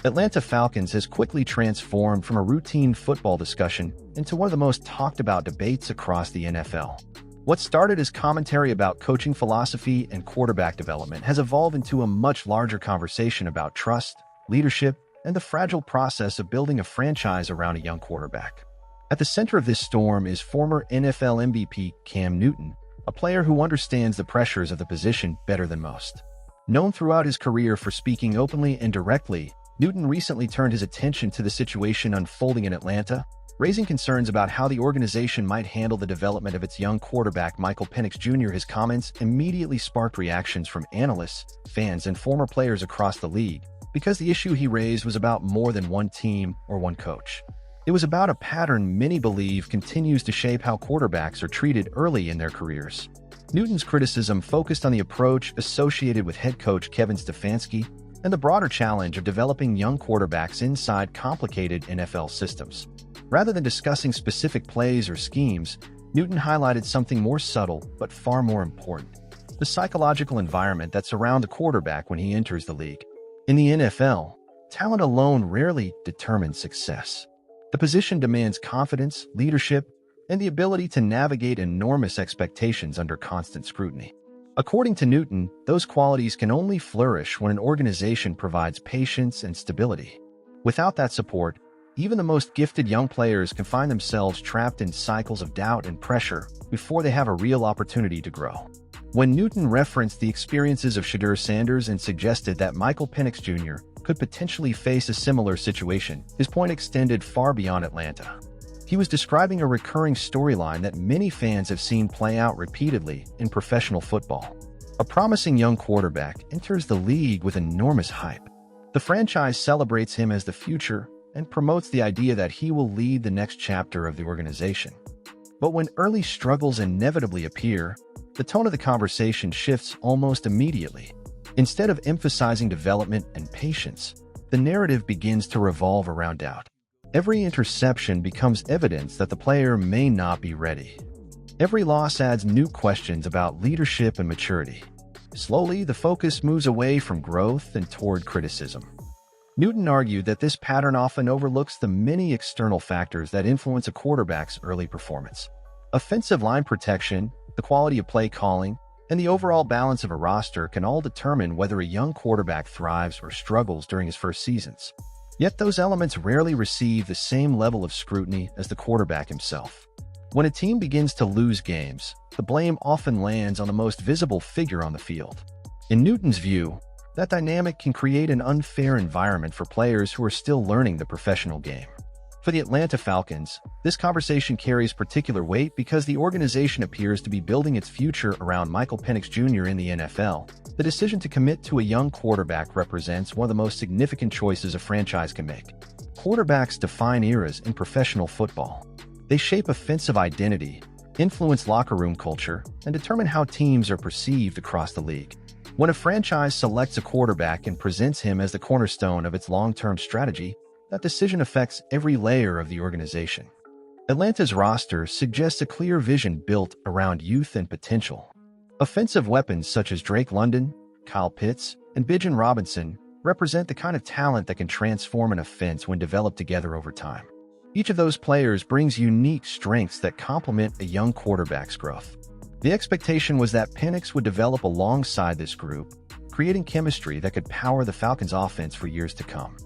Atlanta Falcons has quickly transformed from a routine football discussion into one of the most talked about debates across the NFL. What started as commentary about coaching philosophy and quarterback development has evolved into a much larger conversation about trust, leadership, and the fragile process of building a franchise around a young quarterback. At the center of this storm is former NFL MVP Cam Newton, a player who understands the pressures of the position better than most. Known throughout his career for speaking openly and directly, Newton recently turned his attention to the situation unfolding in Atlanta, raising concerns about how the organization might handle the development of its young quarterback Michael Penix Jr. His comments immediately sparked reactions from analysts, fans, and former players across the league, because the issue he raised was about more than one team or one coach. It was about a pattern many believe continues to shape how quarterbacks are treated early in their careers. Newton's criticism focused on the approach associated with head coach Kevin Stefanski and the broader challenge of developing young quarterbacks inside complicated NFL systems. Rather than discussing specific plays or schemes, Newton highlighted something more subtle but far more important: the psychological environment that surrounds a quarterback when he enters the league. In the NFL, talent alone rarely determines success. The position demands confidence, leadership, and the ability to navigate enormous expectations under constant scrutiny. According to Newton, those qualities can only flourish when an organization provides patience and stability. Without that support, even the most gifted young players can find themselves trapped in cycles of doubt and pressure before they have a real opportunity to grow. When Newton referenced the experiences of Shedeur and suggested that Michael Penix Jr. could potentially face a similar situation, his point extended far beyond Atlanta. He was describing a recurring storyline that many fans have seen play out repeatedly in professional football. A promising young quarterback enters the league with enormous hype. The franchise celebrates him as the future and promotes the idea that he will lead the next chapter of the organization. But when early struggles inevitably appear, the tone of the conversation shifts almost immediately. Instead of emphasizing development and patience, the narrative begins to revolve around doubt. Every interception becomes evidence that the player may not be ready. Every loss adds new questions about leadership and maturity. Slowly, the focus moves away from growth and toward criticism. Newton argued that this pattern often overlooks the many external factors that influence a quarterback's early performance. Offensive line protection, the quality of play calling, and the overall balance of a roster can all determine whether a young quarterback thrives or struggles during his first seasons. Yet those elements rarely receive the same level of scrutiny as the quarterback himself. When a team begins to lose games, the blame often lands on the most visible figure on the field. In Newton's view, that dynamic can create an unfair environment for players who are still learning the professional game. For the Atlanta Falcons, this conversation carries particular weight because the organization appears to be building its future around Michael Penix Jr. in the NFL. The decision to commit to a young quarterback represents one of the most significant choices a franchise can make. Quarterbacks define eras in professional football. They shape offensive identity, influence locker room culture, and determine how teams are perceived across the league. When a franchise selects a quarterback and presents him as the cornerstone of its long-term strategy, that decision affects every layer of the organization. Atlanta's roster suggests a clear vision built around youth and potential. Offensive weapons such as Drake London, Kyle Pitts, and Bijan Robinson represent the kind of talent that can transform an offense when developed together over time. Each of those players brings unique strengths that complement a young quarterback's growth. The expectation was that Penix would develop alongside this group, creating chemistry that could power the Falcons' offense for years to come.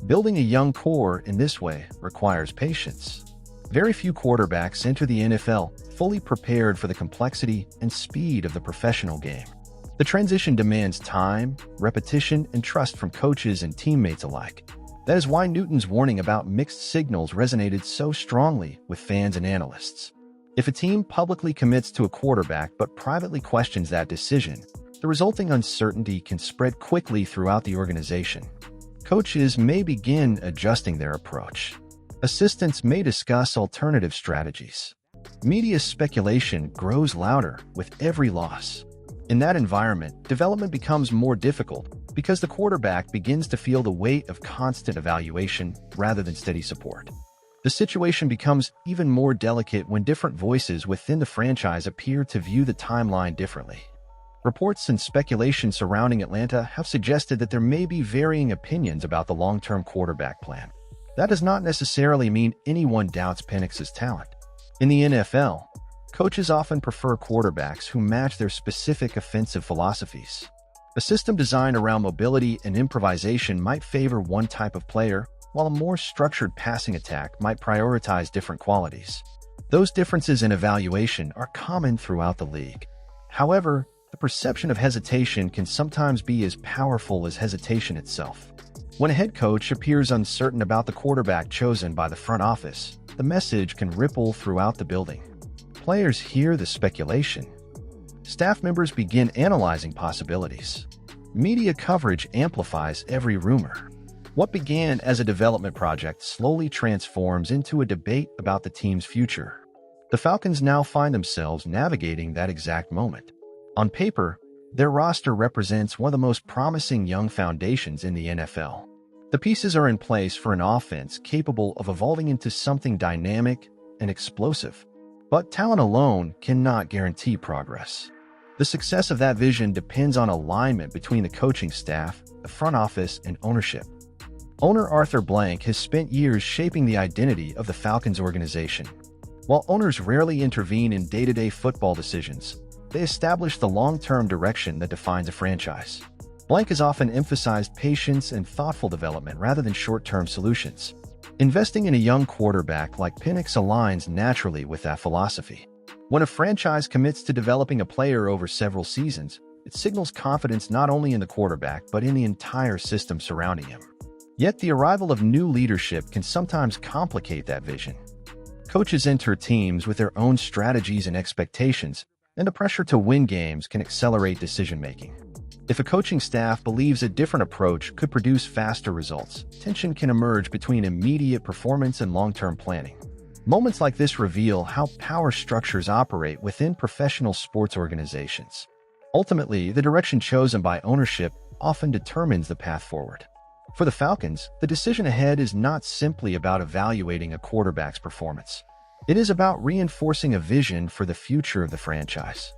Building a young core in this way requires patience. Very few quarterbacks enter the NFL fully prepared for the complexity and speed of the professional game. The transition demands time, repetition, and trust from coaches and teammates alike. That is why Newton's warning about mixed signals resonated so strongly with fans and analysts. If a team publicly commits to a quarterback but privately questions that decision, the resulting uncertainty can spread quickly throughout the organization. Coaches may begin adjusting their approach. Assistants may discuss alternative strategies. Media speculation grows louder with every loss. In that environment, development becomes more difficult because the quarterback begins to feel the weight of constant evaluation rather than steady support. The situation becomes even more delicate when different voices within the franchise appear to view the timeline differently. Reports and speculation surrounding Atlanta have suggested that there may be varying opinions about the long-term quarterback plan. That does not necessarily mean anyone doubts Penix's talent. In the NFL, coaches often prefer quarterbacks who match their specific offensive philosophies. A system designed around mobility and improvisation might favor one type of player, while a more structured passing attack might prioritize different qualities. Those differences in evaluation are common throughout the league. However, the perception of hesitation can sometimes be as powerful as hesitation itself. When a head coach appears uncertain about the quarterback chosen by the front office, the message can ripple throughout the building. Players hear the speculation. Staff members begin analyzing possibilities. Media coverage amplifies every rumor. What began as a development project slowly transforms into a debate about the team's future. The Falcons now find themselves navigating that exact moment. On paper, their roster represents one of the most promising young foundations in the NFL. The pieces are in place for an offense capable of evolving into something dynamic and explosive. But talent alone cannot guarantee progress. The success of that vision depends on alignment between the coaching staff, the front office, and ownership. Owner Arthur Blank has spent years shaping the identity of the Falcons organization. While owners rarely intervene in day-to-day football decisions, they establish the long-term direction that defines a franchise. Blank has often emphasized patience and thoughtful development rather than short-term solutions. Investing in a young quarterback like Penix aligns naturally with that philosophy. When a franchise commits to developing a player over several seasons, it signals confidence not only in the quarterback but in the entire system surrounding him. Yet the arrival of new leadership can sometimes complicate that vision. Coaches enter teams with their own strategies and expectations, and the pressure to win games can accelerate decision-making. If a coaching staff believes a different approach could produce faster results, tension can emerge between immediate performance and long-term planning. Moments like this reveal how power structures operate within professional sports organizations. Ultimately, the direction chosen by ownership often determines the path forward. For the Falcons, the decision ahead is not simply about evaluating a quarterback's performance. It is about reinforcing a vision for the future of the franchise.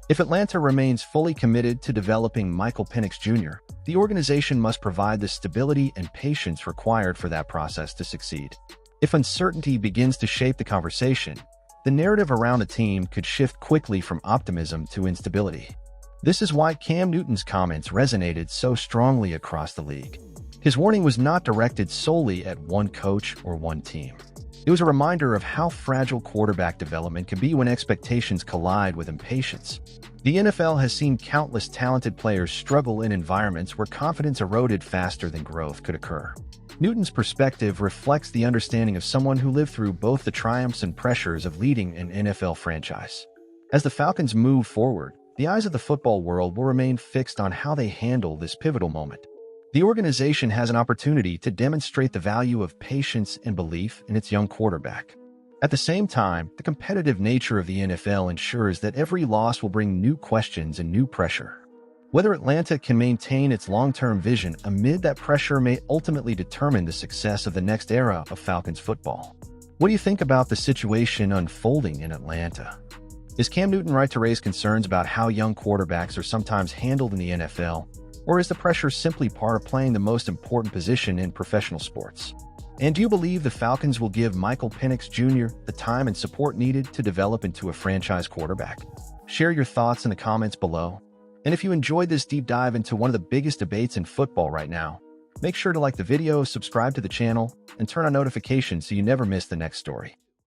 If Atlanta remains fully committed to developing Michael Penix Jr., the organization must provide the stability and patience required for that process to succeed. If uncertainty begins to shape the conversation, the narrative around the team could shift quickly from optimism to instability. This is why Cam Newton's comments resonated so strongly across the league. His warning was not directed solely at one coach or one team. It was a reminder of how fragile quarterback development can be when expectations collide with impatience. The NFL has seen countless talented players struggle in environments where confidence eroded faster than growth could occur. Newton's perspective reflects the understanding of someone who lived through both the triumphs and pressures of leading an NFL franchise. As the Falcons move forward, the eyes of the football world will remain fixed on how they handle this pivotal moment. The organization has an opportunity to demonstrate the value of patience and belief in its young quarterback. At the same time, the competitive nature of the NFL ensures that every loss will bring new questions and new pressure. Whether Atlanta can maintain its long-term vision amid that pressure may ultimately determine the success of the next era of Falcons football. What do you think about the situation unfolding in Atlanta? Is Cam Newton right to raise concerns about how young quarterbacks are sometimes handled in the NFL? Or is the pressure simply part of playing the most important position in professional sports? And do you believe the Falcons will give Michael Penix Jr. the time and support needed to develop into a franchise quarterback? Share your thoughts in the comments below. And if you enjoyed this deep dive into one of the biggest debates in football right now, make sure to like the video, subscribe to the channel, and turn on notifications so you never miss the next story.